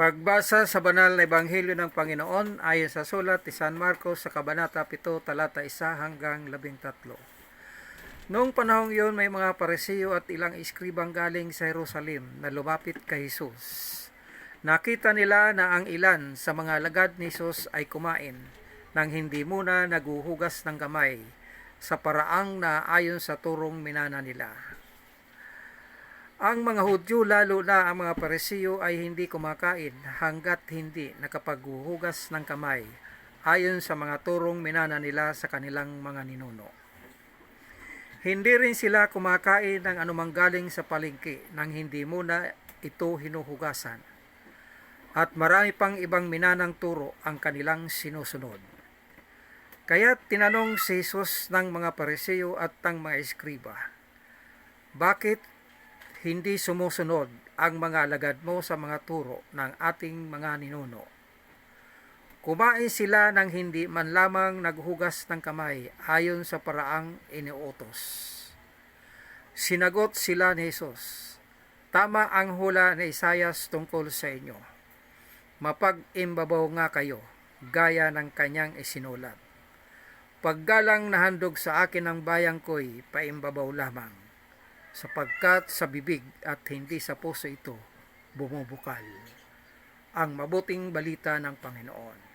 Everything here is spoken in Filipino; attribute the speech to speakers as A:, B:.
A: Pagbasa sa banal na ebanghelyo ng Panginoon ayon sa sulat ni San Marcos sa kabanata 7 talata 1 hanggang 13. Noong panahong iyon may mga Parisiyo at ilang iskribang galing sa Jerusalem na lumapit kay Jesus. Nakita nila na ang ilan sa mga alagad ni Jesus ay kumain nang hindi muna naguhugas ng kamay sa paraang na ayon sa turong minana nila. Ang mga Hudyo, lalo na ang mga Parisiyo, ay hindi kumakain hanggat hindi nakapaghuhugas ng kamay ayon sa mga turong minana nila sa kanilang mga ninuno. Hindi rin sila kumakain ng anumang galing sa palengke nang hindi muna ito hinuhugasan. At marami pang ibang minanang turo ang kanilang sinusunod. Kaya tinanong si Jesus ng mga Parisiyo at ng mga eskriba, "Bakit hindi sumusunod ang mga alagad mo sa mga turo ng ating mga ninuno? Kumain sila nang hindi man lamang naghugas ng kamay ayon sa paraang iniutos." Sinagot sila ni Jesus, "Tama ang hula ni Isaias tungkol sa inyo. Mapag-imbabaw nga kayo, gaya ng kanyang isinulat. Paggalang na handog sa akin ang bayang ko'y paimbabaw lamang, sapagkat sa bibig at hindi sa puso ito bumubukal." Ang mabuting balita ng Panginoon.